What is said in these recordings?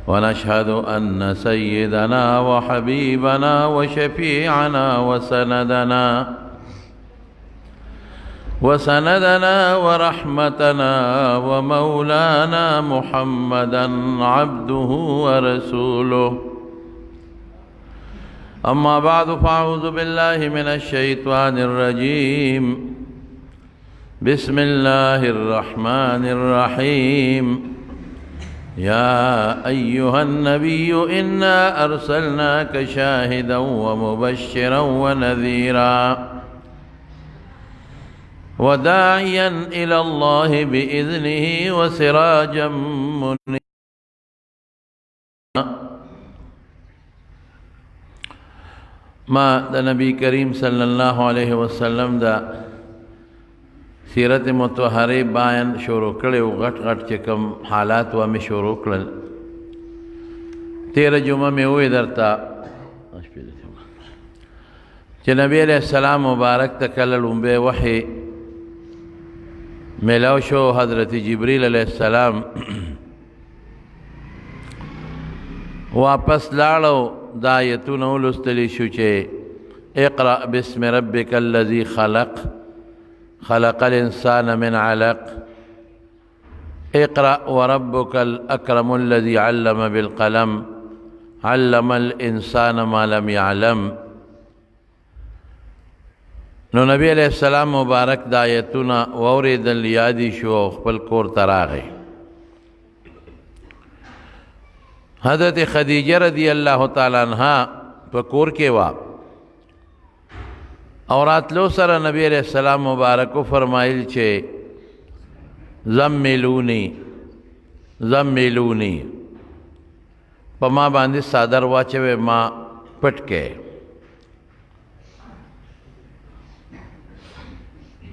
ونشهد أن سيدنا وحبيبنا وشفيعنا وسندنا ورحمتنا ومولانا محمدا عبده ورسوله. أما بعد فأعوذ بالله من الشيطان الرجيم. بسم الله الرحمن الرحيم. يا أيها النبي إنا أرسلناك شاهدا ومبشرا ونذيرا وداعيا إلى الله بإذنه وسراجا منيرا. ما دا نبی کریم صلی اللہ علیہ وسلم دا سیرت متطہرہ بیان شروع کړي او غټ غټ چې کوم حالات و می شروع کړل. 13 جمعه می وې درته چې نبی علیہ السلام مبارک ته کله لومبه وحی ملاو شو. حضرت جبریل علیہ السلام واپس لاړو دا آیتونه ولوستلی شو چې اقرأ باسم ربک الذی خلق خلق الإنسان من علق اقرأ وربك الأكرم الذي علم بالقلم علم الإنسان ما لم يعلم. نو نبی علیہ السلام مبارک دا آیتونه واوریدل، یادی شو، خپل کور ته راغی. حضرت خدیجه رضی اللہ تعالی عنہا په کور کې وا اور راتلو سره نبی علیہ السلام مبارکو فرمایل چې زملونی په ما باندې صادر واچوي، ما پټ کې.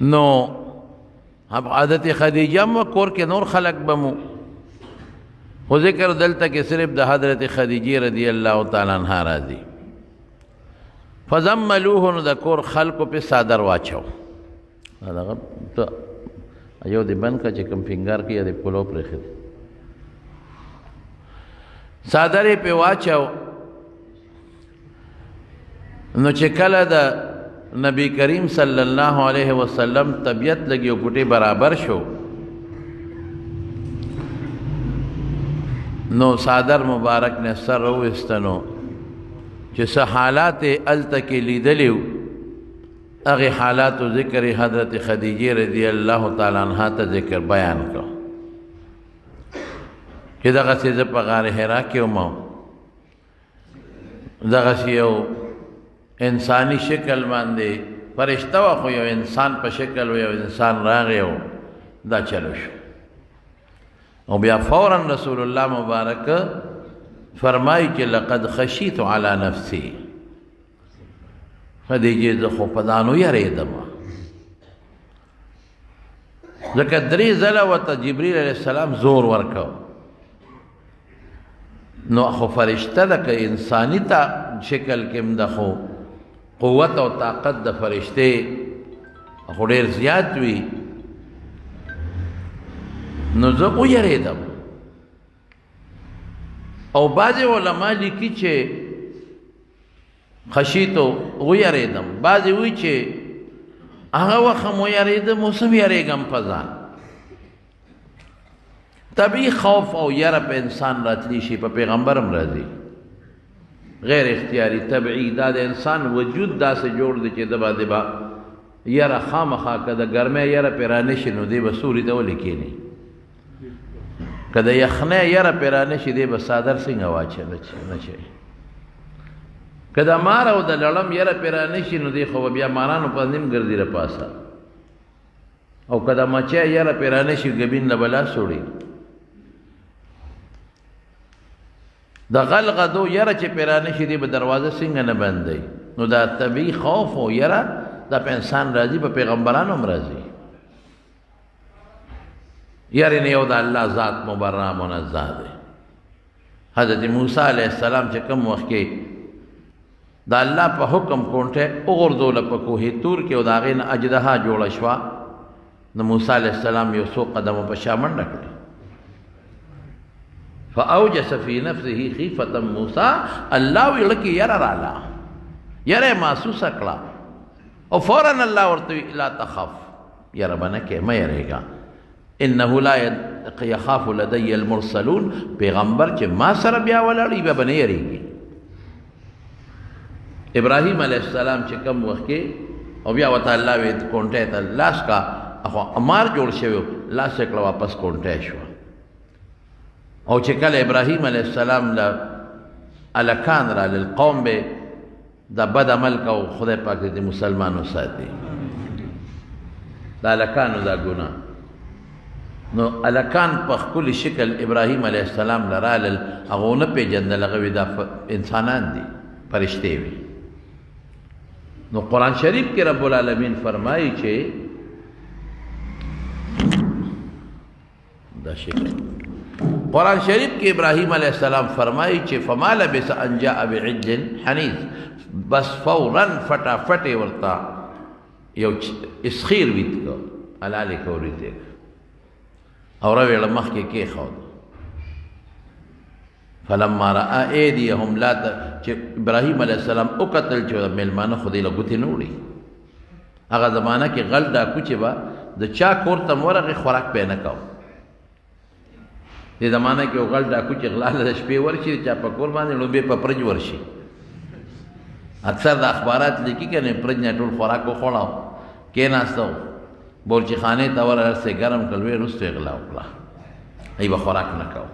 نو اب حضرت خدیجه مو کور کې نور خلق بمو، خو ذکر دلته کې صرف د حضرت خدیجه رضی اللہ تعالی عنہا راځي. فزملوه نو د کور خلقو په صادر واچو. هغه ته یو د بن کا چې کوم فنګر کې د پلو پرخه صادر په واچو. نو چې کله د نبی کریم صلی الله علیه وسلم طبیعت لګي او ګټي برابر شو، نو صادر مبارک نے سر وستنو چې څه حالات التکی لیدلیو، هغه حالات ذکر حضرت خدیجه رضی الله تعالی عنها ته ذکر بیان کړ چې دغه څه په غار حرا کې ومو، دغه یو انسانی شکل باندې فرشتہ و خو یو انسان په شکل و یو انسان راغی او دا چلو شو. او بیا فوراً رسول الله مبارک فرمائی کہ لقد خشیت علی نفسی، خدیجه زه خو په ځانو یریدم. ځکه 3 ځله ورته جبریل علیہ السلام زور ورکو. نو خو فرشته ده که انسانی تا شکل کې ده، خو قوت او طاقت د فرشته خو ډېر زیات وي. نو زه ویریدم. او بعض علماء لیکي چې خشیتو ویریدم، بعض وی چې هغه وخت مو یریدم اوس هم یریږم په ځان. طبیعي خوف او یره په انسان راتلی شي، په پیغمبر هم راځي، غیر اختیاري طبیعي. دا د انسان وجود داسې جوړ دی چې دبا دبا یره خامخا که د ګرمۍ یره پرې رانشي نو دی به سوري ته ولې کښېني، که د یخنۍ یره پرې رانشي دی به صادر څنګه واچوي نه شي، که د مار او د لړم یره پرې رانشي نو دی خو بیا مارانو په نیم ګرځي را پاسه، او که د مچۍ یره پرې رانشي ګبین نه بلا سوړي. د غلغدو یره چې پرې رانشي دی به دروازه څنګه نه بندوي. نو دا طبیعي خوف او یره دا په انسان راځي، په پیغمبرانو هم راځي. یاره نه یو د الله ذات مبرأ منزه دی. حضرت موسی علیہ السلام چې کوم وخت کې د الله په حکم کونټه وغورځوله په کوه تور کې، او د هغې نه اجدها جوړه شوه. د موسی علیہ السلام یو څو قدمه په شا منډه کړې، فاوجس فی نفسه خیفة موسی، الله ویل کې یره رالا، یره محسوسه کړه او فوراً الله ورته لا تخف، یره بنه کې مې یریږه، انه لا يخاف لدي المرسلون، پیغمبر چې ما سره بیا ولاړی به بنه یریږي. ابراهیم علیہ السلام چې کم وخت کې او بیا وته الله وی کونټه ته لاس کا اخو امار جوړ شوی، لاس کړه واپس کونټه شو. او چې کله ابراهیم علیہ السلام له الکان را للقوم به دا بد عمل کو، خدای پاک دې مسلمانو ساتي دا الکانو دا ګناه. نو الکان په خپل شکل ابراهیم علیہ السلام لرال هغه نه پیژندل، هغه دا انسانان دي، فرشته وي. نو قرآن شریف کې رب العالمین فرمایي چې دا شکل قرآن شریف کې ابراهیم علیہ السلام فرمایي چې فما لبث ان جاء بعجل حنیذ، بس فوراً فټافټ ورته یو اسخیر ویت کو حلال کوریته او راویل مخکې کې خو فلما رأى ايديهم لا چې ابراهیم علیہ السلام او قتل چې ملمانه خو دې له ګوتې نه وړي. هغه زمانہ کې غل ډاکو چې به د چا کور ته ورغې خوراک پې نه کو. دې زمانہ کې غل ډاکو چې غلا د شپې ورشي، چا په کور باندې لوبې په پرج ورشي. اکثر د اخبارات لیکي کنه پرج نه ټول خوراک وخوړاو کې ناستو بورچی خانه ته ورسې ګرم کلوې رسته غلا وکړه، ای به خوراک نه کو.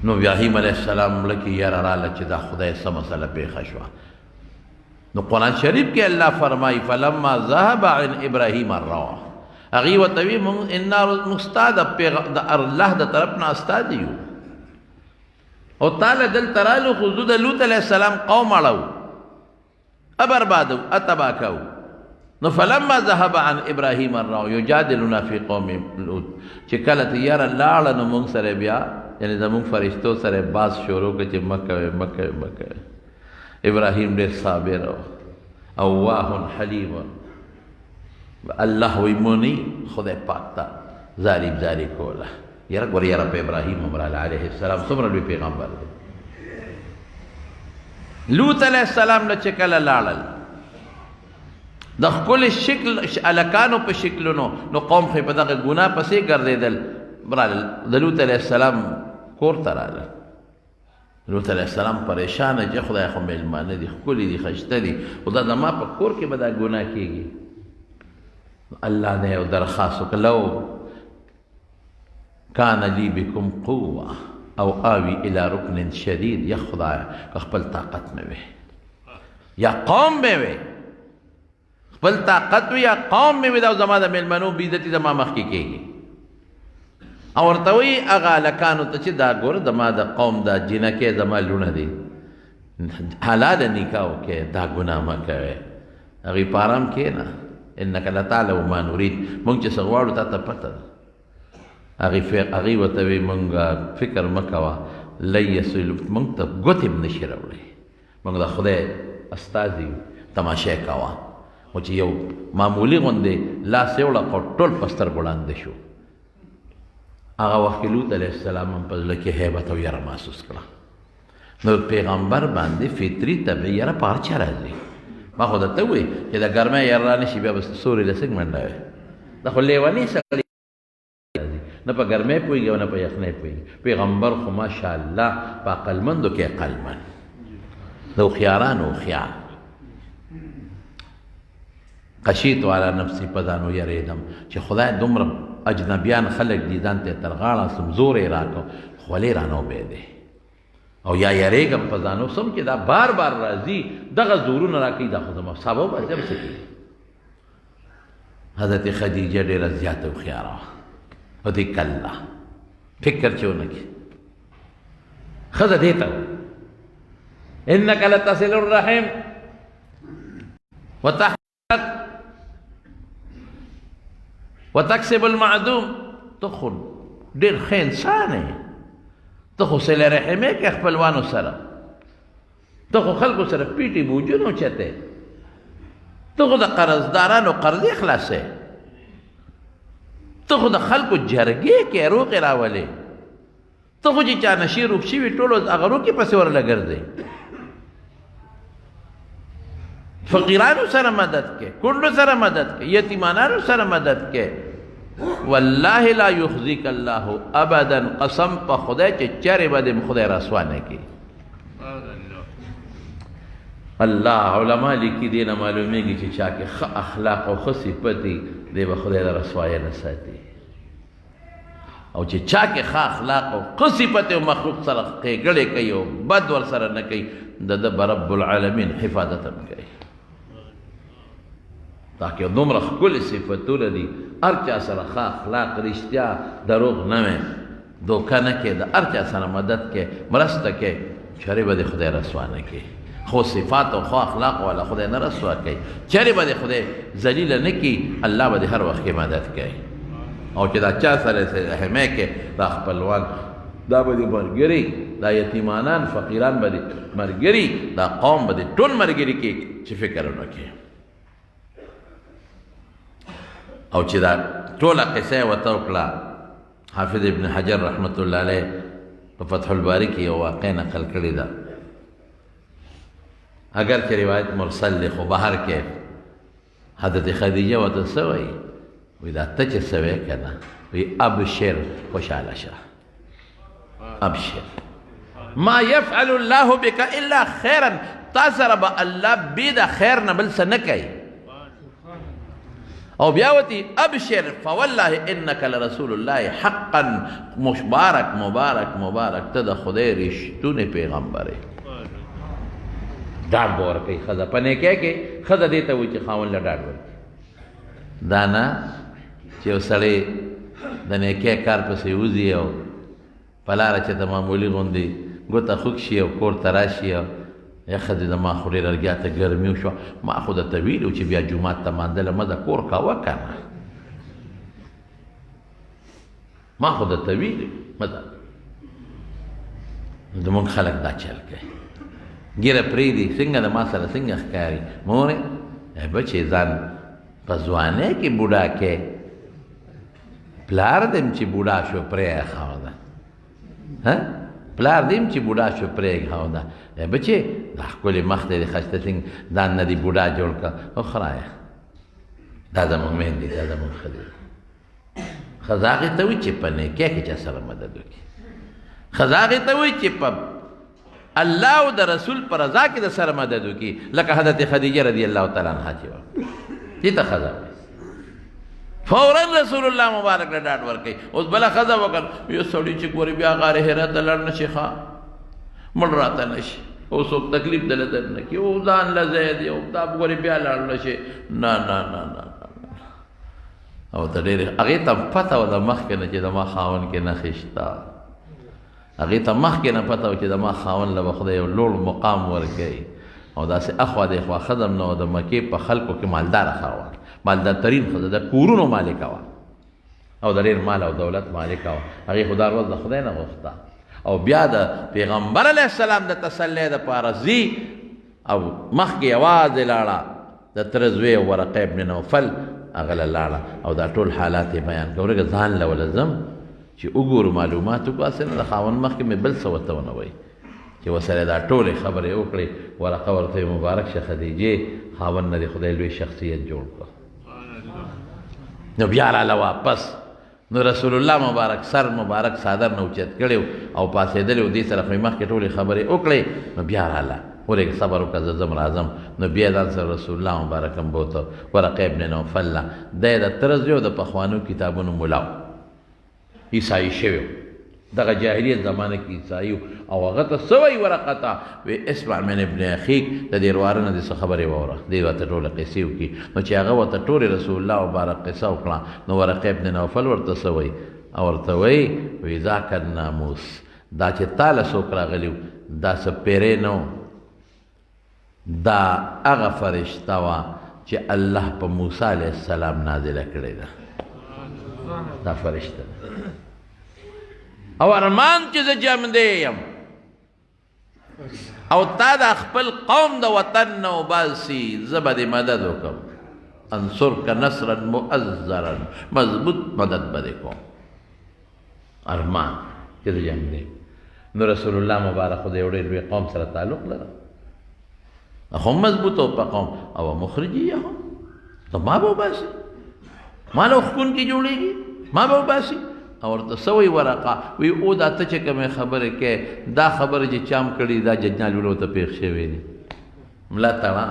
نو ابراهیم علیہ السلام لکی یار راله چې دا خدای سم مسله پیښه شوه. نو قرآن شریف کې الله فرمایي فلما ذهب عن ابراهیم الروع، هغې ورته وي مونږ انا استاد د الله د طرف نه استاد یو او تعالی دلته رالو، خو زه د لوط علیہ السلام قوم اړو ابربادو اتبا کو. نو فلما ذهب عن ابراهیم الروع یجادلنا فی قوم لوط، چې کله ته یاره لاړه نو مونږ سره بیا یعنی زمونږ فرشتو سره باز شروع کړه چې مکه ابراهیم ډېر صابر او اواه حلیم، الله وی مونی خدای پاک ته زاری کوله. یاره ګوره یاره په ابراهیم عمرال علیه السلام څومره لوی پیغمبر دی. لوط علیہ السلام نه چې کله لاړل د خپل شکل الکانو په شکلونو، نو قوم خو په دغه ګناه پسې ګرځېدل. برال د لوط علیہ السلام کور ته راغله. لوط علیہ السلام پریشانه چې خدای خو میلمانه دي، ښکلي دي، ښایسته دي، خو دا زما په کور کې به دا ګناه کېږي. الله نه یو درخواست وکړه لو کان لی بکم قوه او آوی الی رکن شدید، یا خدایا که خپل طاقت مې وی یا قوم مې وی، خپل طاقت وی یا قوم مې وی، دا زما د میلمنو بېعزتي زما مخکې کېږي. او ورته وایي هغه هلکانو ته چې دا ګوره زما د قوم دا جینکې زما لوڼه دي، حلاله نکاح وکړئ، دا ګناه مه کوئ، هغې په ارام کښېنه، انک لتعلم ما نرید، مونږ چې څه غواړو تا ته پته ده. هغې ورته وایي مونږ فکر مه کوه، لن یصلو، مونږ ته ګوتې هم نشي راوړی، مونږ د خدای استازي یو، تماشا کوه. خو چې یو معمولي غوندې لاس یې وړه خو ټول په سترګو ړانده شو. هغه وخت کې لوط علیہ السلام هم په زړه کې هیبت او یره محسوس کړه. نو پیغمبر باندې فطري طبعي یره په هر چا راځي. ما خو درته ووایي چې د ګرمۍ یره را نه شي بیا به سوري له څنګه منډه وی، دا خو لیوني سړی راځي، نه په ګرمۍ پوهېږي او نه په یخنۍ پوهېږي. پیغمبر خو ماشاءالله په عقلمندو کې عقلمند، د هوښیارانو هوښیار. خشیت علی نفسي په ځان ویرېدم چې خدای دومره اجنبیان خلق دي ځان ته تر غاړه سم زور یې راکړو، خولې رانه وبېدې او یا یریږم په ځانو سم چې دا بار بار راځي دغه زورونه راکوي، دا خو زما سبا به زه څه کوي. حضرت خدیجه ډېره زیاته هوښیاره وه او دې کله فکر چې ونه کړي. ښځه دې ته انک لتصل الرحم وتکسب المعدوم، ته خو ډېر ښه انسان یې، ته خو صله رحمې کې خپلوانو سره، ته خو خلکو سره پیټي بوجونه اوچتې، ته خو د قرضدارانو قرضې خلاصې، ته خو د خلکو جرګې کې روغې راولې، ته خو چې چا نشي روک شوي ټولو هغه روکې پسې ورله ګرځئ فقیرانو سره مدد کې کونډو سره مدد کې یتیمانانو سره مدد کې والله لا یخزیک الله ابدا قسم په خدای چې چرې به دې خدای رسوا نه کړي الله علما لیکي دې نه معلومیږي چې چا کې ښه اخلاق او ښه صفت دي دې به خدای د رسوایۍ نه ساتي او چې چا کې ښه اخلاق او ښه صفت او مخلوق سره ښېګړې کوي او بد ور سره نه کوي د ده به رب العالمین حفاظت هم کوي تاکہ دومره ښکلې صفتونه دي هر چا سره ښه اخلاق رښتیا دروغ نه وي دوکه نه کې د هر چا سره مدد کې مرسته کې چرې به د خدای رسوا نه کړي خو صفات او خو اخلاق والا خدای نه رسوا کوي چرې به د خدای ذلیله نه کړي الله به د هر وخت کې مدد کوي او چې دا چا سره حمایه کې دا خپلوان دا به د ملګري دا یتیمانان فقیران به د ملګري دا قوم به د ټول ملګري کې چې فکر ونه کړي او چې دا ټوله قصه یې ورته وکړه حافظ ابن حجر رحمت الله علیه په فتح الباري کې یو واقع نقل کړې ده اگر چې روایت مرسل دی خو بهر کې حضرت خدیجه ورته څه وایي وایي دا ته چې څه وایې که نه وایي ابشر خوشحاله شه ابشر ما یفعل الله بک الا خیرا تا سره به الله بې د خیر نه بل څه نه کوي او بیاوتی ابشر فوالله انك لرسول الله حقا مبارک مبارک مبارک ته د خدای رښتونی پیغمبر یې ډاډ به ورکوي ښځه په نیکۍ کې ښځه دې ته وایي چې خاوند له ډاډ ورکړي دا نه چې یو سړی د نیکۍ کار پسې وځي او په لاره چې د معمولي غوندې ګوته خوږ شي او کور ته راشي او یا ښځې زما خو ډېره زیاته ګرمي وشوه ما خو درته ویلي چې بیا جومات ته مانځله مه د کور کوه که نه ما خو درته ویلي مه ځه زمونږ خلک دا چل کوي ګیره پرېږدي څنګه د ما سره څنګه ښکاري مورې بچې ځان په ځوانۍ کې بوډا کې پلار دیم چې بوډا شو پرې خاونده پلار دیم چې بوډا شو پرې خاونده بچې دا ښکلې مخ دی د ښایسته څنګه ځان نه دی بوډا جوړ کړه او خدایه دا زموږ میندې دا زموږ ښځې ښځه هغې ته وایي چې په نیکۍ کې چا سره مدد وکړي ښځه هغې ته وایي چې په الله او د رسول په رضا کې د سره مدد وکړي لکه حضرت خدیجه رضی الله تعالی عنها چې وه دې ته ښځه وایي فوراً رسول الله مبارک له ډاډ ورکوي اوس بله ښځه وکړ یو سړي چې ګورې بیا غار حرا ته لاړ نه شي ښه مړ راته نه شي او څوک تکلیف دله در نه کړي او ځان له ځای دی او دا ګورې بیا لاړ نه شي نه نه نه نه او ته ډېرې هغې ته پته وه د مخکې نه چې زما خاوند کې نښې شته هغې ته مخکې نه پته وه چې زما خاوند له به خدای یو لوړ مقام ورکوي او داسې اخوا دېخوا ښځه هم نه وه د مکې په خلکو کې مالداره ښه مالدار ترین ښځه د کورونو مالکه وه او د ډېر مال او دولت مالکه وه هغې خو دا ورځ د خدای نه غوښته او بیا د پیغمبر علیه السلام د تسلی دپاره ځي او مخکې یوازې لاړه د تره زوی ورقه ابن نوفل هغه له لاړه او دا ټول حالات یې بیان کړه ورګه ځان له وله ځم چې وګورو معلومات وکړو هسې نه د خاوند مخکې مې بل څه ورته ونه وایي چې ورسره دا ټولې خبرې وکړې ورقه ورته مبارک شه خدیجې خاوند نه د خدای لوی شخصیت جوړ کړه نو بیا راله واپس نو رسول الله مبارک سر مبارک صادر نه اوچت کړی او پاڅېدلی و دې سره خو یې مخکې ټولې خبرې وکړې نو بیا راله ورېږه صبر وکړه زه ځم راځم نو بیا ځان سره رسول الله مبارک هم بوته ورقه ابن نوفل له دی د تره زوی د پخوانو کتابونو ملا و عیسایي شوی و دغه جاهلیت زمانه کې عیسایي او هغه ته څه وایي ورقه ته وی اسمع من ابن اخیک د دې ورواره نه دې څه خبرې واوره دې ورته ټوله قصې وکړي نو چې هغه ورته ټولې رسول الله مبارک قصه وکړه نو ورقه ابن نوفل ورته څه وایي او ورته وایي وی ذاک الناموس دا چې تا له څوک راغلي دا څه پیرې نه دا هغه فرشته وه چې الله په موسی علیه السلام نازله کړې ده دا فرشته ده او ارمان چې زه جمدی یم او تا د خپل قوم د وطن نه وباسي زه به دې مدد وکړم انصرک نصرا مؤزرا مضبوط مدد به دې کوم ارمان چې د جنګ دی. نو رسول الله مبارک خو د یو ډېر لوی قوم سره تعلق لره، هم مضبوط او په قوم او مخرجي هم ته ما به وباسي، ما له حکم کې جوړېږي، ما به وباسي. او ورته سوی ورقه وی او دا ته چې کومه خبره کې دا خبره چې چام کړي دا جنجال ولو ته پیښ شوی دی ملا تړه.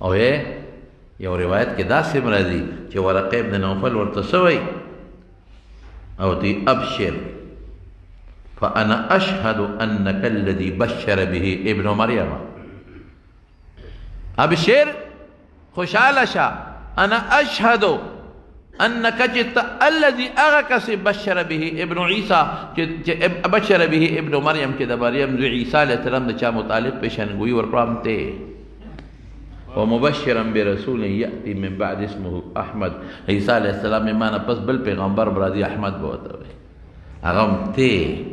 او یو روایت کې داسې راځي چې ورقه ابن نوفل ورته سوی او دی ابشر فانا اشهد انك الذي بشر به ابن مريم. ابشر خوشاله شه، انا اشهد انك جئت الذي اغكس بشر به ابن عيسى بشر به ابن مريم چې د مریم د عیسی علیه السلام د چا متعلق پیشنګوئی ورکړم ته. ومبشرا برسول ياتي من بعد اسمه احمد. عیسی علیه السلام ایمان پس بل پیغمبر برادی احمد بوته وي هغه ته.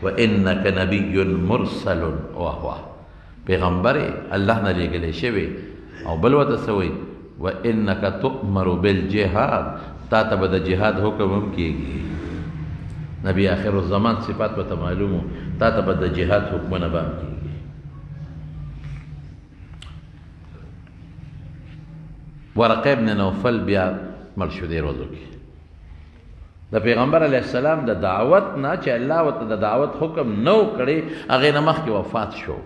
وانك نبي مرسل وهو پیغمبر الله نه لېږلی شوی. او بل وته سوی وانك تؤمر بالجهاد، تا ته به د جهاد حکم هم کېږي. نبی آخر الزمان صفات به ته معلومو، تا ته به د جهاد حکمونه به هم کېږي. ورقه ابن نوفل بیا مړ شو دې ورځو کې. د پیغمبر علیه السلام د دعوت نه چې الله ورته د دعوت حکم نو کړی هغې نه مخکې وفات شو.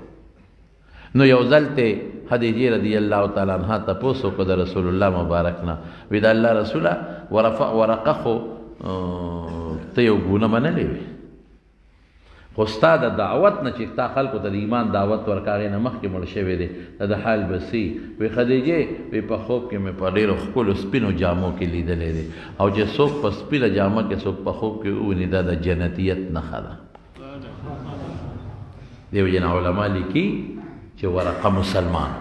نو یو ځل ته خدیجه رضی الله تعالی عنها تپوس وکړه د رسول الله مبارک نه، وی د الله رسوله ورقه خو ته یو ګونه منلې وې، خو ستا د دعوت نه چې تا خلکو ته د ایمان دعوت ورکړه هغې نه مخکې مړ شوی دی، د حال بسي. وی خدیجې وی په خوب کې مې په ډېرو ښکلو سپینو جامو کې لیدلی دی، او چې څوک په سپینه جامه کې څوک په خوب کې وویني دا د جنتیت نښه ده. دې وجې نه علما لیکي چې ورقه مسلمان،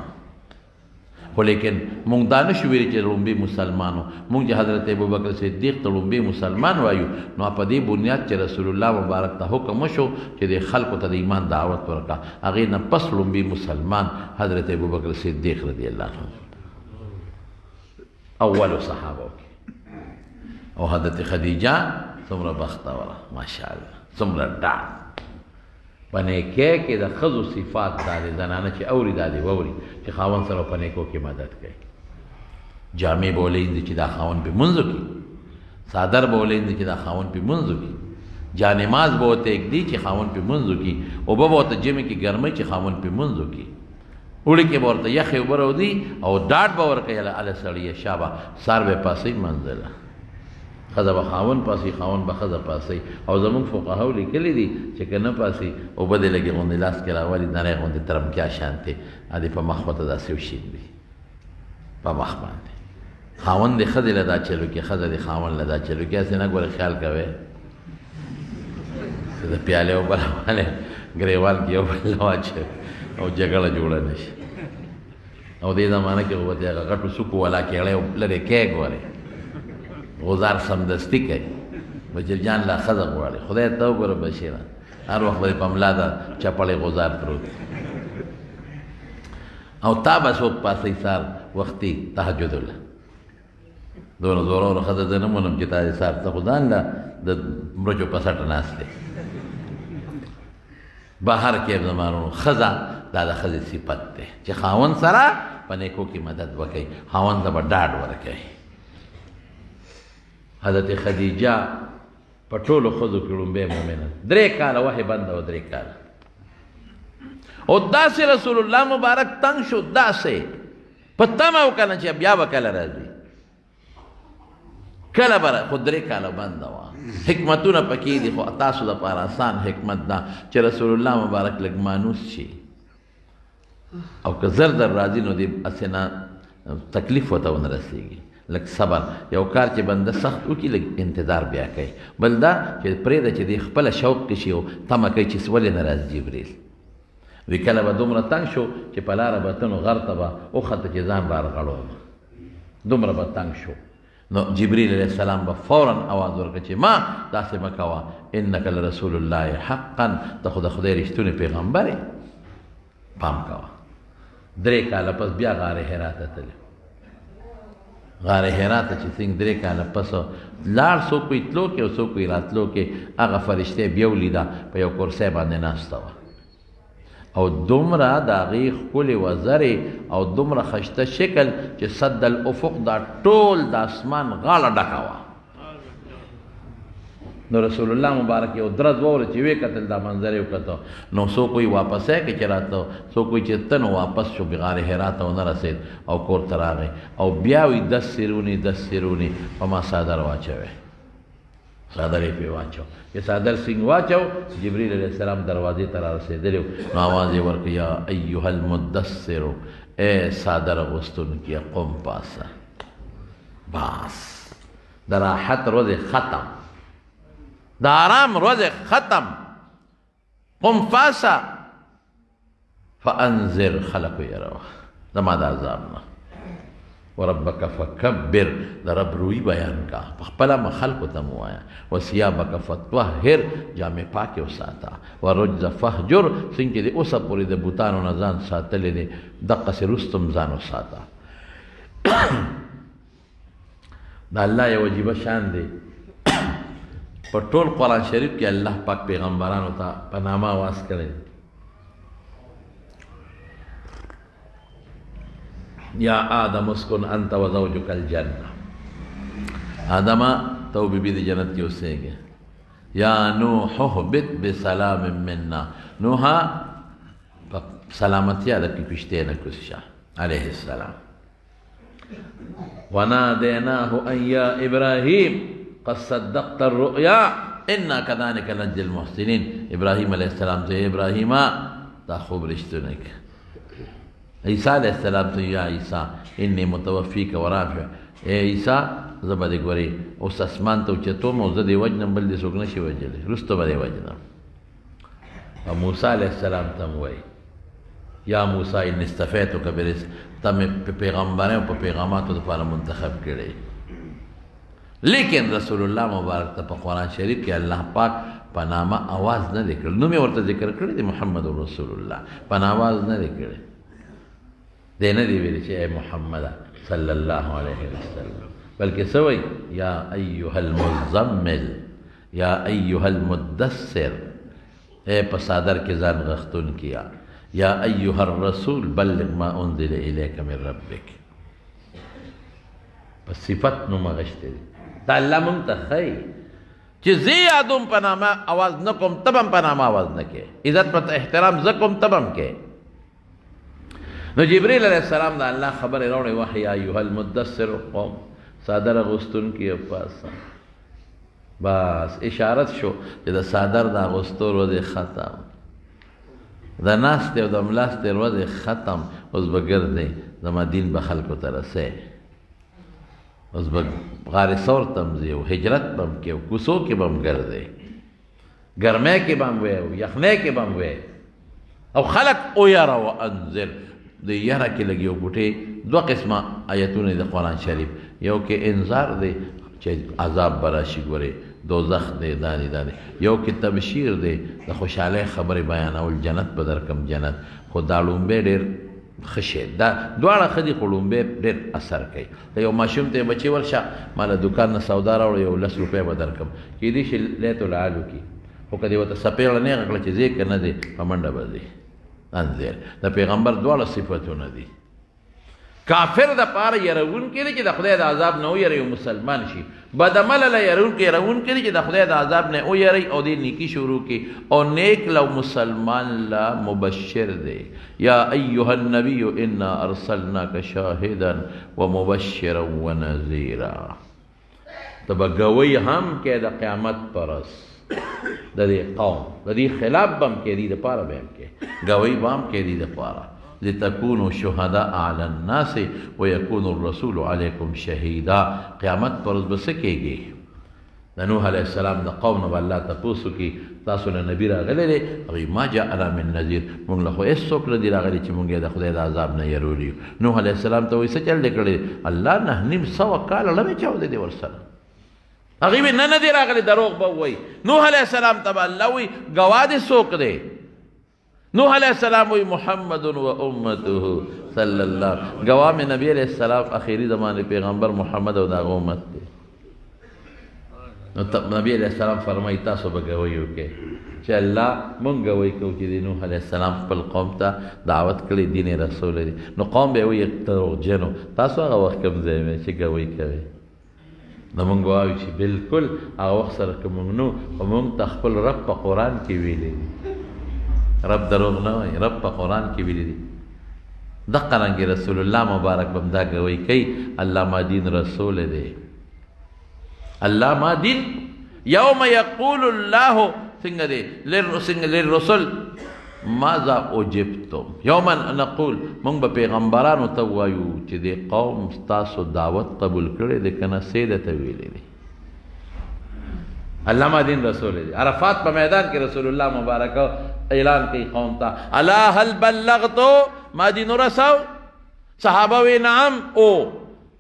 خو لیکن مونږ دا نشو ویلي چې لومبي مسلمانو، مونږ چې حضرت ابوبکر صدیق ته لومبي مسلمان وایو، نو په دې بنیاد چې رسول الله مبارک ته حکم وشو چې د خلکو ته د ایمان دعوت ورکړه، هغې نه پس لومبي مسلمان حضرت ابوبکر صدیق رضی الله عنه اولو صحابو کې. او حضرت خدیجه څومره بختوره ماشاءالله، څومره ډاډ په نیکۍ کې د ښځو صفات دا دی، زنانه چې اوري دا دی واوري چې خاوند سره په نیکو کې مدد کوي. جامې به ولېږدي چې دا خاوند پې منځو کړي، څادر به ولېږدي چې دا خاوند پې منځو کړي، جانماز به ورته ایږدي چې خاوند پې منځو کړي، اوبه به ورته ژمي کې ګرمۍ چې خاوند پې منځو کړي، اوړي کې به ورته یخې اوبه راودي او ډاډ به ورکوي اله سړیه شابه سار به پاسئ منزله، ښځه به خاوند پاسي، خاوند به ښځه پاسي. او زمونږ فقهاو لیکلي دي چې که نه پاسي اوبه دې لږې غوندې لاس کې راولي نری غوندې ترمکیا شانتې دې په مخ ورته داسې وشیندي په مخ باندې. خاوند دې ښځې له دا چلو کې، ښځه دې خاوند له دا چلو کې. هسې نه ګوره خیال کوئ چې د پیالې اوبه راوالی ګریوال کې یو بل له واچوي او جګړه جوړه نه شي. او دې زمانه کې خو به هغه غټو څوکو والا کېړی لرې کې ګورې غزار سمدستي کوي، بچر جان لا ښځه غواړي. خدای ته وګوره بشیره، هر وخت به په ملا دا چپړې غزار پروت او تا به څوک پاسئ سار وختي تهجد الله. دونه زورور ښځه زه نه منم چې تا دې سار ته خو ځان له د مرچو په سټه ناست دی. بهر کې زمانو ښځه دا د ښځې صفت دی چې خاوند سره په نیکو کې مدد وکړي، خاوند ته به ډاډ ورکوي. حضرت خدیجه په ټولو ښځو کې لومبۍ مؤمنه، 3 کاله وحی بنده و 3 کاله. او داسې رسول الله مبارک تنگ شو، داسې په تمه وکنه چې بیا به کله راځي، کله به خو 3 کاله بنده وه. حکمتونه پکې دي، خو تاسو دپاره آسان حکمت ده چې رسول الله مبارک لږ مانوس شي او که زر در راځي نو دې هسې نه تکلیف ورته ونه رسېږي. لږ صبر، یو کار چې بنده سخت وکړي لږ انتظار بیا کوي. بل دا چې پرېږده چې دې خپله شوق کې شي او تمه کوي چې ولې نه راځي جبریل. وی کله به دومره تنګ شو چې په لاره به تنو غر ته به وخته چې ځان رارغړوم، دومره به تنګ شو. نو جبریل علیه السلام به فورا آواز ورکړه چې ما داسې مه کوه، انک لرسول الله حقا، ته خو د خدای رښتونی پیغمبر یې، پام کوه. 3 کاله پس بیا غار حرا ته تللی. غار حرا ته چې څنګه 3 کاله پس لاړ، څوک یې تلو کې او څوک یې راتلو کې، هغه فرشته بیا ولیده په یو کرسۍ باندې ناسته وه او دومره د هغې ښکلې وزرې او دومره ښایسته شکل چې صد الافق دا ټول د اسمان غاړه ډکه وه. نو رسول الله مبارک یو درز واوره چې ویې کتل دا منظر یې وکتو، نو څوک وایي واپسی کې چې راتلو، څوک وایي چې ته نو واپس شو بغار حرا ته ونه رسېد او کور ته راغی او بیا وایي دسرونی په ما څادر واچوی، څادر یې پرې واچو. چې څادر څنګه واچو، جبریل علیه السلام دروازې ته را رسېدلی نو آواز یې ورکړ یا ایها المدثر، ای څادر اغوستونکیه قم پاسه. بس د راحت ورځې ختم، د آرام ورځې ختم. قم پاسه فانذر، خلق یروه زما د عذاب نه. وربک فکبر، د رب روی بیان کا، په خپله م خلکو ته مو وایه. وثیابک فطهر، جامې پاکې وساته. ورجز فهجر، څنګه چې د اوسه پورې د بوتانو نه ځان ساتلی دی دقسې رستم ځان وساته. د الله یو عجیبه شان دی، په ټول قرآن شریف کې الله پاک پیغمبرانو ته په نامه آواز کړی. یا آدم اسکن انت و زوجک الجنه، آدمه تو بی بی دی جنت کی اوسیږي. یا نوح اهبط بسلام منا، نوحا سلامتیا د کی پشته نه کوشا علیه السلام. ونادیناه ان یا ابراهیم قد صدقت الرؤیا انا كذلك نجزي المحسنین. ابراهیم علیه السلام ته ابراهیم دا خوب رښتونه کې. عیسیٰ علیہ السلام ته یا عیسیٰ انی متوفیک ورافع، اے عیسیٰ زه به دې ګورې اوس اسمان ته اوچتوم او زه دې وجنم، بل دې څوک نشي وجلی، وروسته به دې وجنم. او موسی علیہ السلام ته م وایي یا موسی انی اصطفیتک ته مې په پیغمبرانو په پیغاماتو دپاره منتخب کړی. لیکن رسول الله مبارک ته په قرآن شریف کې الله پاک په نامه آواز نه دی کړی، نوم یې ورته ذکر کړی دی محمد رسول الله، په آواز نه دی کړی. دی نه دی ویلی چې ای محمد صلی الله علیه وسلم، بلکې څه وایي یا ایها المزمل، یا ایها المدثر، اے په څادر کې ځان غښتونکیه، یا ایها الرسول بلغ ما انزل الیک من ربک. په صفت نوم اغشتی دی. دا الله مونږ ته ښایي چې زه یادوم په نامه آواز نه کوم، ته به هم په نامه آواز نه کوې، عزت په احترام زه کوم ته به هم کوې. نو جبریل علیہ السلام دا الله خبر راوړی وحی یا ایها المدثر قوم، څادر اغوستونکي پاسه. بس اشارت شو چې د څادر د اغوستو ورځې ختم، د ناستې او د ملاستې ورځې ختم. اوس به ګرځئ زما دین به خلکو ته رسئ، اوس به غار ثور ته م ځئ او هجرت به م کوې او کوڅو کې به م ګرځئ، ګرمۍ کې به م وی او یخنۍ کې به م وی. او خلک ویره وانذر، د یره کې لګي یو بوټی، دوه قسمه آیتونه د قرآن شریف، یو کې انذار دی چې عذاب به راشي، ګورې دوزخ دی، دا دی دا دی. یو کې تبشیر دی، د خوشحالۍ خبرې بیانول، جنت به درکم جنت. خو دا لومبی ډېر ښه شی، دا دواړه ښه دي، خو لومبی ډېر اثر کوي. که یو ماشوم ته یې بچې ورشه ما له دوکان نه سودا راوړه یو 10 روپۍ به درکم، کیدای شي لیت العال وکړي، خو که دې ورته څپېړه نیغه کړه چې ځې که نه دی په منډه به ځي. انذر د پیغمبر دواړه صفتونه دي. کافر د پاره يرونکي دي چې د خدای د عذاب نه ويري او مسلمان شي، بدعمل له يرونکي دي چې د خدای د عذاب نه ويري او د نیکی شروع کی، او نیک لو مسلمان لا مبشر دی. یا ایها النبی انا ارسلناک شاهدا ومبشرا ونذيرا. تبګوي هم کې د قیامت پرس د دې قوم د دې خلاف بم کې دي د پاره به کې گوي بام کې دي د پاره لتكونوا شهداء على الناس ويكون الرسول عليكم شهيدا. قیامت پر بس کېږي. د نوح علیہ السلام د قوم نه الله تاسو کې تاسو نه نبی راغلی دی، هغه ما جاءنا من نذیر، موږ له خو هیڅ څوک نه دی راغلی چې موږ د خدای د عذاب نه یرولیو. نوح علیہ السلام ته وایي څه چل دی کړی؟ الله 900 کاله لمې چاودې دی ورسره، هغه به نه دی راغلی، دروغ به وایي. نوح علیہ السلام ته الله وایي ګواه دې څوک دی؟ نوح علیہ السلام وی محمد و امته صلی اللہ گواہ میں نبی علیہ السلام آخری زمانے پیغمبر محمد و دا امت دے. نبی علیہ السلام فرمائی تاسو به گواہی وکړئ چې الله مونږ گواہی کوو چې د نوح علیہ السلام خپل قوم ته دعوت کړی دین رسول دی. نو قوم به وایي دروغجنو تاسو هغه وخت کوم ځای وئ چې گواہی کوئ. نو مونږ وایو چې بالکل هغه وخت سره که مونږ نو خو مونږ ته خپل رب په قرآن کې ویلی دی. رب دروغ نه وایي، رب په قرآن کې ویلی دی. دقه رنګې رسول الله مبارک به هم دا گواہی کوي الله ما دین رسول دی. اللہ ما دین یوم یقول اللہ څنګه دی للرسل ماذا اجبتم یوم نقول مونږ به پیغمبرانو ته وایو چې د قوم ستاسو دعوت قبول کړی دی که نه سیده ته ویلی دی. الله ما دین رسول دی. عرفات په میدان کې رسول الله مبارک اعلان کوي قوم ته الا هل بلغتو ما دین رسو صحابه وی نعم او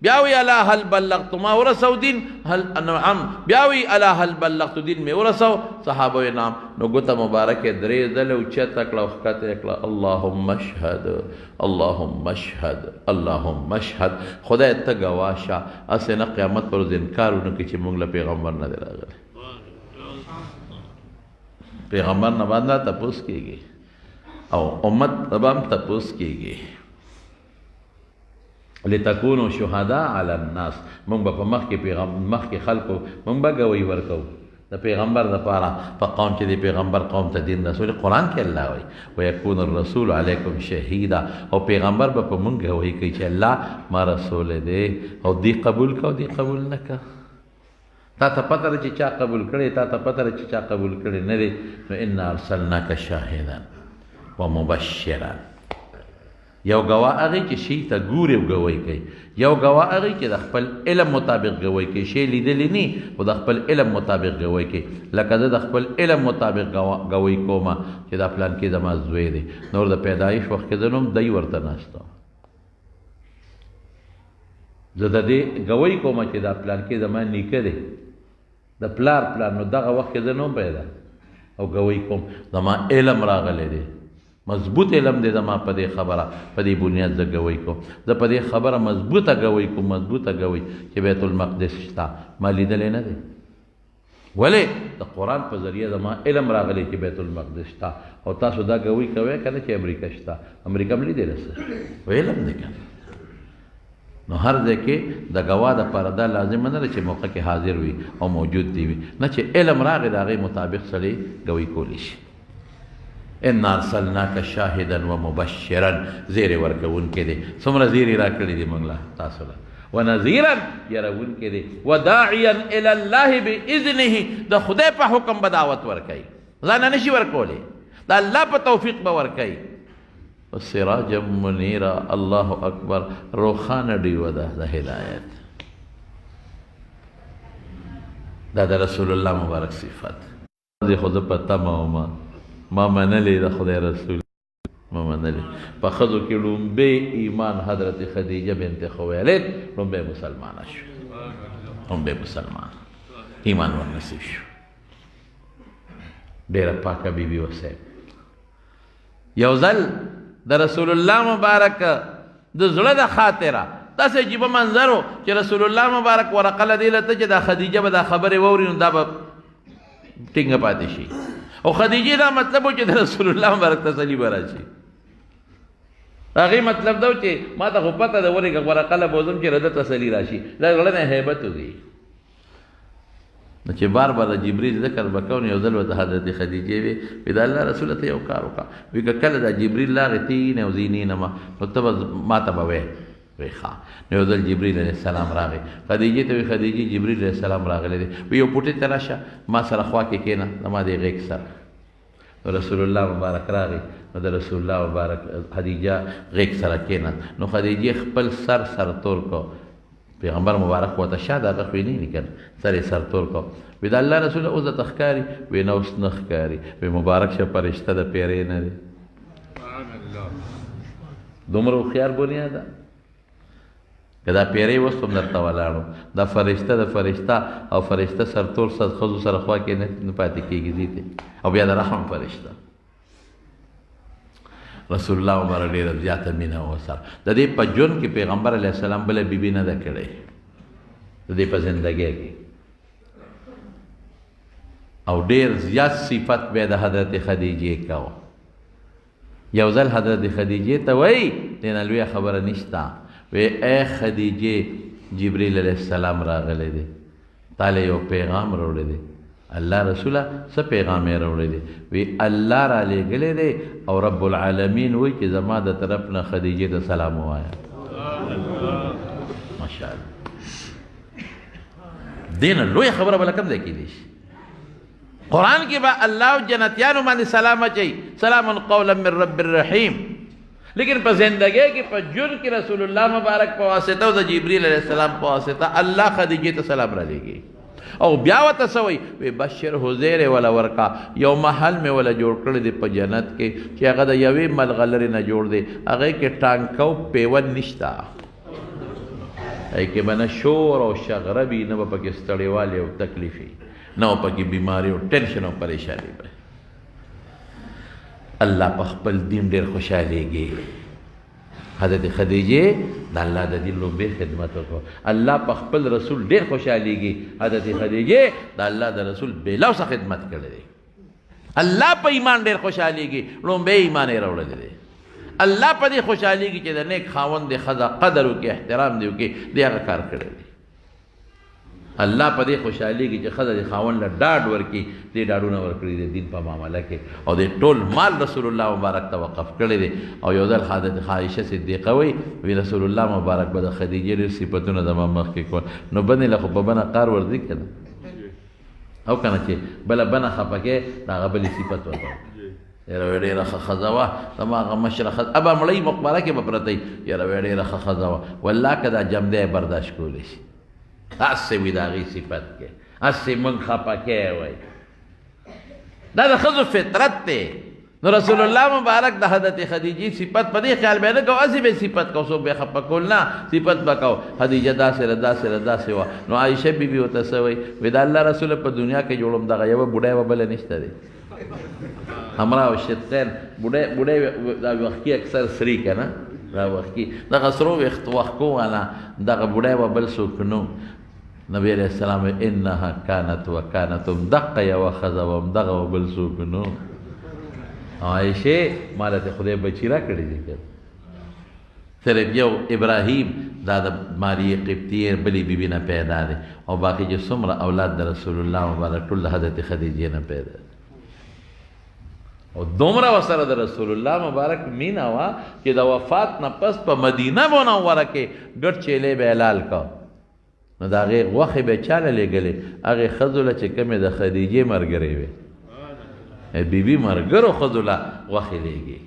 بیاوی الا هل بلغت ما ورسو دین هل نعم بیاوی الا هل بلغت دین میں ورسو صحابه نام نو ګوته مبارک درې ځله اوچته کړه او ښکته کړه اللهم اشهد اللهم اشهد اللهم اشهد خدای ته گواشه اسنه قیامت پر انکارونه کې چې موږ له پیغمبر نه راغلی. پیغمبر نه باندې تپوس کیږي او امت تبام تپوس کیږي لتكونوا شهداء على الناس. مونږ به په مخ کې خلکو مونږ به گواہی ورکو د پیغمبر دپاره په قوم چې د پیغمبر قوم ته دین رسول قرآن کې الله وایي ویکون الرسول علیکم شهیدا او پیغمبر به په مونږ گواہی کوي چې الله ما رسول دی او دی قبول کو دی قبول نه که. تا ته پته ده چې چا قبول کړی تا ته پته ده چې چا قبول کړی نه دی نو انا ارسلناک شاهدا ومبشرا. یو گواه هغه چې شي ته ګوري او گواهی کوي، یو گواه هغه چې د خپل علم مطابق گواهی کوي، شی لیدلی نه او د خپل علم مطابق گواهی کوي. لکه زه د خپل علم مطابق گواهی کوم چې دا پلان کې زما زوی دی نور د پیدایش وخت کې زه نوم دی ورته ناست زه د دې گواهی کوم چې دا پلان کې زما نیکه دی د پلار نو دغه وخت کې زه نوم پیدا او گواهی کوم زما علم راغلی دی مضبوط علم دی زما په دې خبره په دې بنیاد زه گواهی کوم. زه په دې خبره مضبوطه گواهی کوم مضبوطه گواهی چې بیت المقدس شته ما لیدلی نه دی. ولې د قرآن په ذریعه زما علم راغلی چې بیت المقدس شته او تاسو دا گواهی کوئ که نه چې امریکا شته امریکا هم لیدلی څه و علم دی که نو هر ځای کې د ګواه دپاره دا لازمه نه ده چې موقع کې حاضر وي او موجود دی وي نه چې علم راغی د هغې مطابق سړی گواهی کولی شي. انا ارسلناک شاهدا ومبشرا زیر ورکوونکی دی. څومره زیری را کړي دي موږ له تاسو له ونذیرا یروونکی دی وداعیا الی الله باذنه د خدای په حکم به دعوت ورکوي ځان نه شي ورکولی د الله په توفیق به ورکوي. سراجا منیرا الله اکبر روخانه ډیوه ده د هدایت. دا د رسول الله مبارک صفت دی. خو زه په تمه ما منلی د خدای رسول ما منلی په ښځو کې لومبی ایمان حضرت خدیجه بنت خویلد لومبی مسلمانه شو لومبی مسلمان ایمان ورنصیب شو. ډېره پاکه بیبي وسه یو ځل د رسول الله مبارک د زړه د خاطره داسې عجیبه منظر و چې رسول الله مبارک ورقه له دې لته چې دا خدیجه به دا خبرې واوري نو دا به ټینګه پاتې شي او خدیجه دا مطلب و چې د رسول الله مبارک تسلی به راشي. هغې مطلب دا و چې ما ته خو پته ده ورېږه ورقه له بوزم چې رده تسلی راشي دا زړه نه هیبت وځي نو چې بار بار د جبریل ذکر به کوو نو یو ځل ورته حضرت خدیجې وې د الله رسوله ته یو کار وکړه وایي که کله دا جبریل راغی تینې او زینینما نو ته به ما ته به وایې وی ښه نو یو ځل جبریل علیه السلام راغی خدیجې ته وی خدیجې جبریل علیه السلام راغلی دی وی یو پوټې ته راشه ما سره خوا کې کښېنه زما دې غېږ سره رسول الله مبارک راغی نو د رسول الله مبارک خدیجه غېږ سره کښېنه نو خدیجې خپل سر تور کو پیغمبر مبارک ورته شا د هغه خو یې نه وي کنه سر یې سر تور کو وی د الله رسول اوس درته ښکاري وی نه اوس نه ښکاري وی مبارک شه فرشته د پیرې نه دی دومره هوښیار بنیاد ده که دا پیرې اوس هم درته ولاړو دا فرشته د فرشته او فرشته سرتور ښځو سره خوا کې نه پاتې کېږي دې ته او بیا د رحم فرشته رسول الله مبارک ډېره زیاته مینه ورسره د دې په ژوند کې پیغمبر علیه السلام بله بیبي نه ده کړې د دې په زندګۍ کې او ډېر زیات صفت به د حضرت خدیجې کوه یو ځل حضرت خدیجې ته وایي دې نه لویه خبره نشته وی ای خدیجې جبریل علیه السلام راغلی دی تا له یو پیغام راوړی دی الله رسوله څه پیغام یې راوړی دی وی الله را لېږلی دی او رب العالمین وایي چې زما د طرف نه خدیجې ته سلام ووایه ماشاءالله دې نه لویه خبره بله کوم ځای کېدی شي قرآن کې به الله جنتیانو باندې سلام اچوي سلام قولا من رب الرحیم لیکن په زندګۍ کې په ژوند کې رسول الله مبارک په واسطه او د جبریل علیه السلام په واسطه الله خدیجې ته سلام را لېږي او بیا ورته څه وایي وی بشره زیری وله ورکا یو محل مې وله جوړ کړی دی په جنت کې چې هغه د یوې ملغلرې نه جوړ دی هغې کې ټانکه او پیون نشته هغې کې به نه شور او شغره وي نه به پکې ستړیوالی او تکلیف وي نه به پکې بیماري او ټینشن او پریشاني به الله په خپل دین ډېر خوشحالېږي حضرت خدیجې د الله د دین لومبې خدمت وکړو الله په خپل رسول ډېر خوشحالېږي حضرت خدیجې د الله د رسول بېلوسه خدمت کړی دی الله په ایمان ډېر خوشحالېږي لومبې ایمان یې راوړلی دی الله په دې خوشحالېږي چې د نیک خاوند د ښځه قدر وکړي احترام دې وکړي دې هغه کار کړی دی الله په دې خوشحالېږي چې ښځه د خاوند له ډاډ ورکړي دې ډاډونه ورکړي د دین په معامله کې او د ټول مال رسول الله مبارک ته وقف کړی دی او یو ځل حضرت عایشه صدیقه وایي وی رسول الله مبارک به د خدیجې ډېر صفتونه زما مخکې کول نو بنې له خو په بنه قار ورځي که نه او که نه چې بله بنه خفه کې د هغه بلې صفت ورته یاره وی ډېره ښه ښځه وه زما هغه مشره ښځه ابه مړۍ مقبره کې به پرته وي یاره وی ډېره ښه ښځه وه والله که دا جمدی برداشت کولی شي هسې وي د هغې صفت کې هسې موږ خفه کې وی دا د ښځو فطرت دی نو رسول الله مبارک د حضرت خدیجې صفت په دې خیال به نه کوو هسې به صفت کوو څوک به یې خفه کول نه صفت به کوو خدیجه داسې ده داسې ده داسې وه نو عایشه بیبي ورته څه وایي وایي د الله رسوله په دنیا کې جوړم دغه یوه بوډۍ به بله نشته دی همراه شدقین بوډۍ دا وختي اکثر سري که نه دا وختي دغه سرو وښکو والا دغه بوډۍ به بل څوک نو نبی علیہ السلام انها کانت و کانتم دقه یوه ښځه وم دغه به بل څوک نو عایشې ماله ته خدای بچي را کړي دي که صرف یو ابراهیم دا د ماریې قبطیې بلې بیبي نه پیدا دی او باقي چې څومره اولاد د رسول الله مبارک ټول د حضرت خدیجې نه پیدا دی او دومره ورسره د رسول الله مبارک مینه وه چې د وفات نه پس په مدینه منوره کې ګډ چیلې به حلال کا نو د هغې غوښې به چا له لېږلې هغې ښځو له چې کومې د خدیجې ملګرې وې بیبي ملګرو ښځو له غوښې لېږي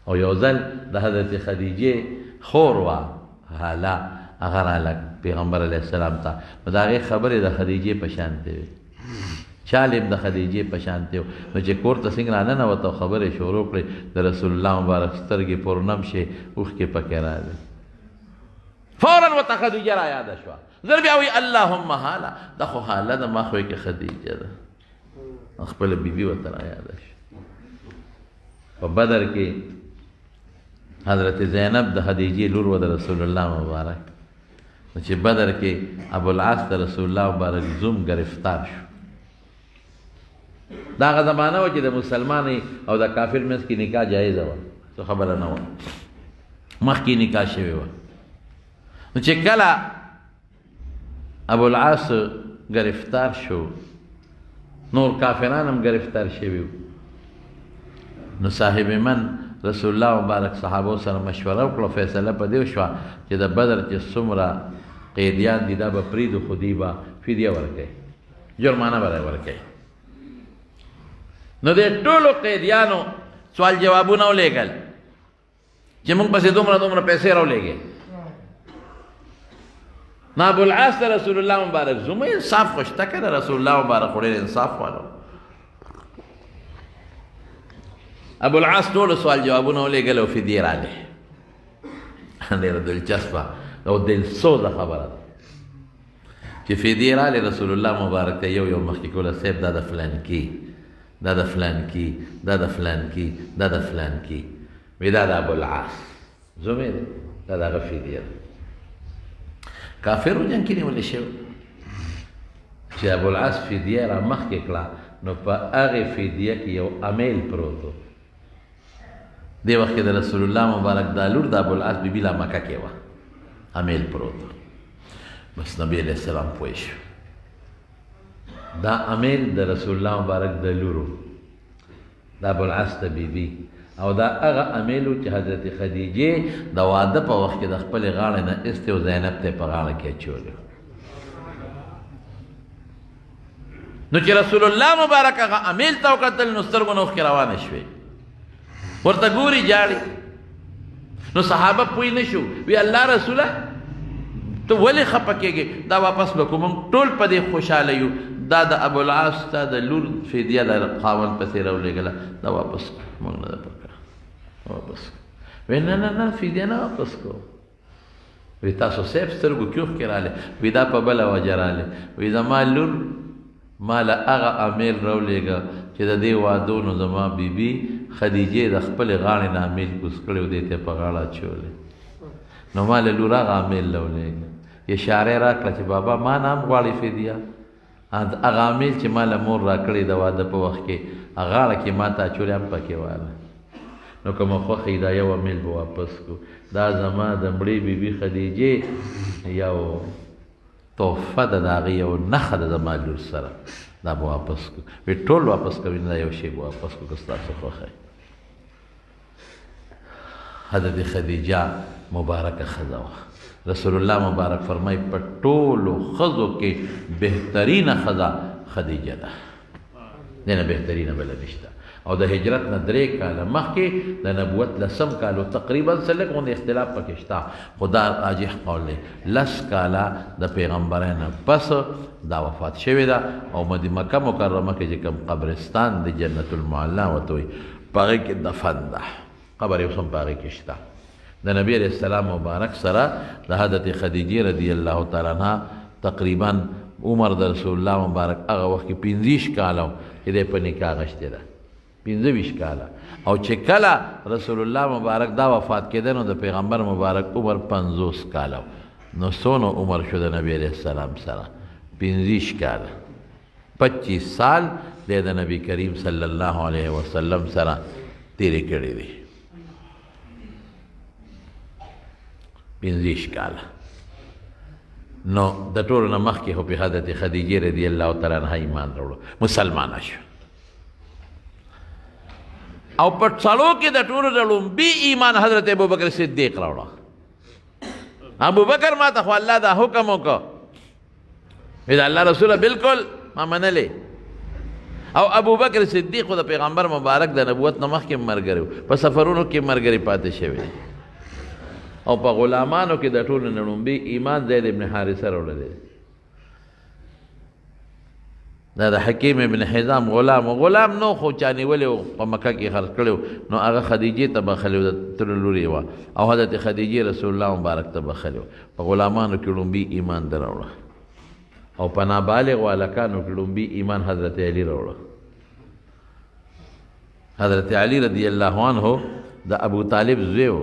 او یو ځل د حضرت خدیجې خور وه هاله هغه راله پیغمبر علیه السلام ته نو د هغې خبرې د خدیجې په شانتې وې چال هم د خدیجې په شانتې و نو چې کور ته څنګه راننوته او خبرې شروع کړې د رسول الله مبارک سترګې پورنم شي اوښکې پکې راغلې فورا ورته خدیجه را یاده شوه زر بیا وایي اللهم هاله دا خو هاله ده ما خو یې کې خدیجه ده خپله بیبي ورته را یاده شوه په بدر کې حضرت زینب د خدیجې لور و د رسول الله مبارک نو چې بدر کې ابوالعاص د رسول الله مبارک زوم گرفتار شو دا هغه زمانه وه چې د مسلمانې او د کافر منځ کې نکاح جایزه وه څه خبره نه وه مخکې نکاح شوې وه نو چې کله ابوالعاص گرفتار شو نور کافران هم گرفتار شوي وو نو صاحب من رسول الله مبارک صحابو سره مشوره وکړه فیصله په دې وشوه چې د بدر چې څومره قیدیان دي دا به پرېږدو خو دوی به فدیه ورکوي جرمانه به ورکوي نو دې ټولو قیدیانو سوال جوابونه ولېږل چې موږ پسې دومره پیسې راولېږې نو ابوالعاص ته رسول الله مبارک زما انصاف خو شته که نه رسول الله مبارک خو ډېر انصاف والا ابوالعاص ټولو سوال جوابونه ولېږل او فدیې راغلې ډېره دلچسپه او دلسوزه خبره ده چې فدیې راغلې رسول الله مبارک ته یو مخکې کوله صاحب دا د فلانکي دا د فلانکي دا د فلانکي دا د فلانکي وی دا د ابوالعاص زومی دی دا د هغه فدیه ده کافرو جنګ کې نیولی شوی چې ابوالعاص فدیه را مخکې کړه نو په هغې فدیه کې یو امیل پروت و دې وخت کې د رسول الله مبارک دا لور د ابوالعاص بیبي لا مکه کې وه امیل پروت و بس نبی علیه السلام پوه شو دا امیل د رسول الله مبارک د لورو د ابوالعاص د بیبي او دا هغه امیل و چې حضرت خدیجې د واده په وخت کې د خپلې غاړې نه ایستې او زینب ته یې په غاړه کې اچولی نو چې رسول الله مبارک هغه امیل ته وکتل نو سترګو نه اوښکې روانې شوې ورته ګوري جاړي نو صحابه پوه نه شو وی الله رسوله ته ولې خفه کېږې دا واپس به کوو موږ ټول په دې خوشحاله یو دا د ابوالعاص تا د لور فدیه د خاوند پسې راولېږله دا واپس موږ نه ده پکړه واپس وی نه نه نه فدیه نه واپس کوو وی تاسو صرف سترګو کې اوښکې راغلې وی دا په بله وجه راغلې وی زما لور ما له هغه امیر راولېږه چې د دې وادو نو زما بیبي خدیجې د خپلې غاړې نه امیل کوز کړی و دې ته په غاړه اچولی نو ما له لور هغه امیل راولېږه اشاره یې راکړه چې بابا ما نه هم غواړې فدیه هغه امیل چې ما له مور را کړی د واده په وخت کې هغه غاړه کې ما ته اچولی هم پکې واله نو که مو خوښه دا یو امیل به واپس کړو دا زما د مړې بیبي خدیجې یو تحفه ده د هغې یو نښه ده زما لور سره دا به واپس کړو وی ټول واپس کوي نه دا یو شی به واپس کړو که ستاسو خوښه حضرت خدیجه مبارکه ښځه وه رسول الله مبارک فرمای په ټولو ښځو کې بهترینه ښځه خدیجه ده دې نه بهترینه بله نشته او د هجرت نه 3 کاله مخکې د نبوت 10 کالو تقریبا څه لږ غوندې اختلاف پکې شته خو دا راجح قول دی 10 کاله د پیغمبرۍ نه پس دا وفات شوې ده او مکه مکرمه کې چې کوم قبرستان د جنت المعلا ورته وایي په هغې کې دفن ده قبر یې اوس هم په هغې کې شته د نبی علیه السلام مبارک سره د حضرت خدیجې رضی الله تعالی عنها تقریبا عمر د رسول الله مبارک هغه وخت کې 25 کاله و چې دی په نکاح اخیستې ده 25 کاله او چې کله رسول الله مبارک دا وفات کېده نو د پیغمبر مبارک عمر 50 کاله نو څونه عمر شو د نبی علیه السلام سره 25 کاله 25 سال دی د نبی کریم صلی الله علیه وسلم سره تیرې کړي دي 25 کاله نو د ټولو نه مخکې خو په حضرت خدیجې رضی الله تعالی عنها ایمان راوړو مسلمانه شو او په څلو کې د ټولو نه لومبي ایمان حضرت ابوبکر صدیق راوړه ابوبکر ما ته خو الله دا حکم وکړه وی د الله رسوله بالکل ما منلې او ابوبکر صدیق خو د پیغمبر مبارک د نبوت نه مخکې ملګری و په سفرونو کې ملګری پاتې شوی او په غلامانو کې د ټولو نه لومبي ایمان زید ابن حارثه راوړلی دا د حکیم ابن حزام غلام نو خو چا نیولی و په مکه کې خرڅ کړی و نو هغه خدیجې ته بخلی و د تره لور یې وه او حضرت خدیجې رسول الله مبارک ته بخلی و په غلامانو کې لومبي ایمان ده راوړه او په نابالغ هلکانو کې لومبي ایمان حضرت علي راوړه حضرت علي رضی الله عنه د ابو طالب زوی و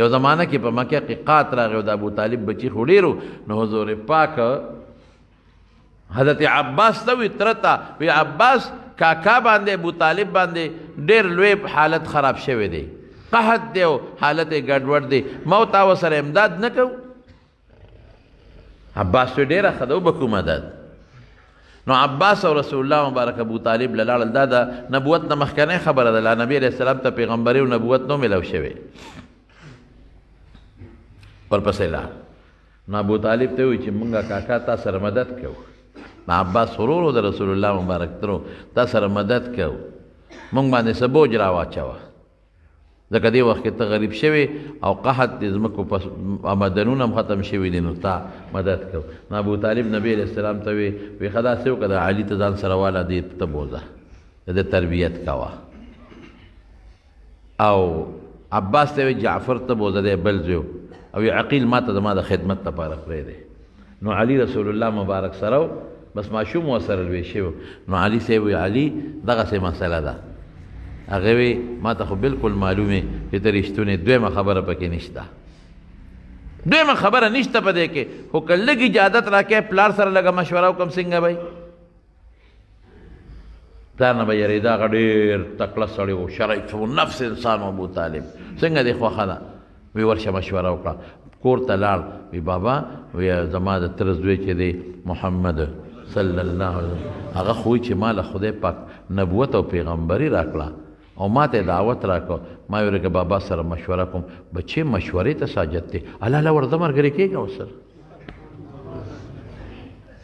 یو زمانه کې په مکه کې قات راغی او د ابو طالب بچي خو ډېر نو حضور پاک حضرت عباس ته وی ترته وی عباس کاکا باندې ابو طالب باندې ډېر لوی حالت خراب شوی دی قحط دی او حالت یې ګډوډ دی موت او سره امداد نه کوو عباس وی ډېره ښه ده وبکو مدد نو عباس او رسول الله مبارک ابو طالب له لاړل دا د نبوت نه مخکنۍ خبره ده لا نبي علیه السلام ته پیغمبري او نبوت نو ملو شوی ورپسې لاړ نو ابو طالب ته وی چې مونږه کاکا تا سره مدد کوو عباس ورور د رسول الله مبارک ترو تا سره مدد کوو مونږ باندې څه بوج راواچوه ځکه دې وخت کې ته غریب شوی او قحط د ځمکو آمدنونه هم ختم شوي دي نو تا مدد کوو نو ابو طالب نبی علیه السلام ته وی ښه داسې وکړه د علي ته ځان سره واله دې ته بوځه د ده تربیت کوه او عباس ته وی جعفر ته بوځه دی بل زوی او عقیل ما ته زما د خدمت لپاره پرېږدی نو علي رسول الله مبارک سره بس ماشوم ورسره لوی شوی نو علي صاحب وی علي دغسې مسله ده هغه وی ما ته خو بالکل معلومه چې ته رښتونې دویمه خبره پکې نشته دویمه خبره نشته په دې کې خو که لږ اجازت راکې پلار سره لږه مشوره وکړم څنګه به پلار نه به یېرېده هغه ډېر تکړه سړی و شریف و نفس انسان و ابو طالب څنګه دې خوښه ده وی ورشه مشوره وکړه کور ته لاړ وی بابا وی زما د تره زوی چې دی محمد صلی الله علیه وسلم هغه خو چې ما له خدای پاک نبوت او پیغمبري راکړه او ما ته دعوت راکړه ما یې ورکه بابا سره مشوره کوم بچې مشورې ته ساجت دی الله الله ورته ملګری کېږه ورسره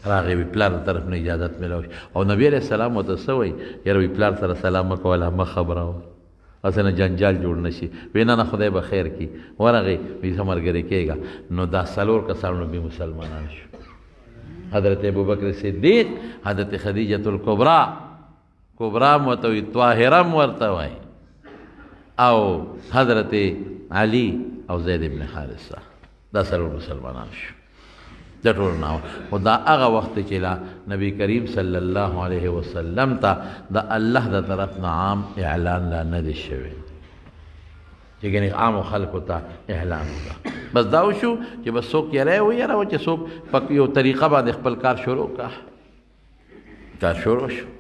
راغی وی پلار طرف نه اجازت میلاو او نبی علیہ السلام ورته څه وایي یاره وی پلار سره سلام مه کوله مه خبره وه هسې نه جنجال جوړ نه شي وی نه نه خدای به خیر کړي ورغی وی ښه ملګری کېږه نو دا څلور کسانو بې مسلمانان شو حضرت ابوبکر صدیق حضرت خدیجة الکبرا کبرا م ورته وایي طاهره م ورته وایي او حضرت علی او زید ابن حارثه دا څلور مسلمانان شو د ټولو نه خو دا هغه وخت چې لا نبی کریم صلی الله علیه وسلم ته د الله د طرف نه عام اعلان لا نه دی شوی چې ګنې عامو خلکو ته اعلان وکړه بس دا وشو چې بس څوک یری ویره و چې څوک په یو طریقه باندې خپل کار شروع کړه کار شروع شو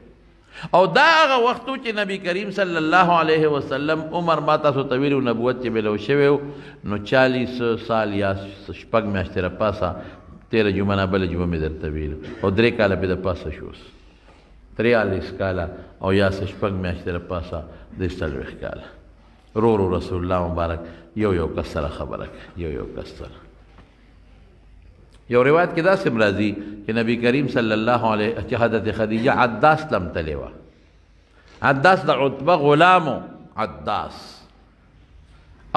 او دا هغه وخت چې نبی کریم صلی الله علیه وسلم عمر ما تاسو ته ویلو نبوت چې بلو شوی نو 40 سال یا شپږ میاشتې راپاسه 13 جمعه نه بله جمعه مې درته ویلو او 3 کاله پې د پاسه شوس 43 کاله او یا شپږ میاشتې راپاسه 40 کاله رو رو رسول الله مبارک یو کس سره خبره یو کس سره یو روایت کې داسې راځي چې نبی کریم صلی الله علیه چې حضرت خدیجه عداس لم تلې وه عداس د عتبه غلامو عداس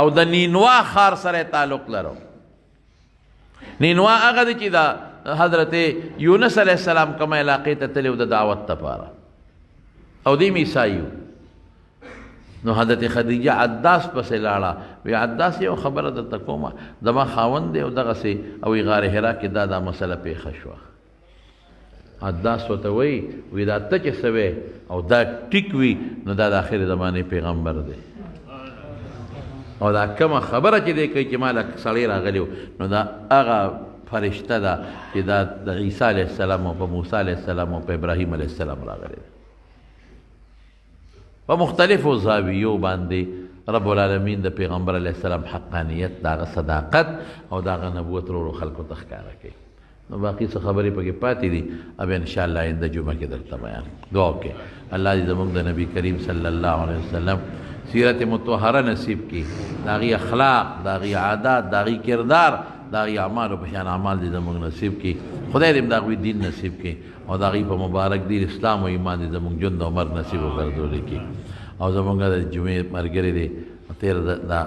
او د نینوا ښار سره تعلق لرو نینوا هغه دی چې د حضرت یونس علیه السلام کومه علاقې ته تللی و د دعوت دپاره او دی عیسایي نو حضرت خدیجه عداس پسې لاړه وی عداس یو خبره درته کومه زما خاوند دی او دغسې او غار حرا کې دا مسله پیښه شوه عداس ورته وی دا ته چې څه او دا ټیک وي نو دا د آخر زمانې پیغمبر دی او دا کومه خبره چې دی کوي چې ما له سړی راغلی نو دا هغه فرشته ده چې دا د عیسی علیه السلام او په موسی علیه السلام او په ابراهیم علیه السلام راغلی دی په مختلفو زاویو باندې رب العالمین د پیغمبر علیه السلام حقانیت د هغه صداقت او د هغه نبوت ورو خلکو ته ښکاره کوي نو باقي څه خبرې پکې پاتې دي اب انشاءالله آینده جمعه کې درته بیان دعا وکړئ الله دې زموږ د نبی کریم صلی الله علیه وسلم سیرت مطهره نصیب کی داغی اخلاق داغی عادات داغی کردار داغی اعمال و پشان اعمال دی زمونږ نصیب کی خدای دې داغوی دین نصیب کی او داغی په مبارک دین اسلام و ایمان دی زمونږ ژوند او مرګ نصیب وګرځولې کی او زمونږ د جمعې ملګری دی تیر دا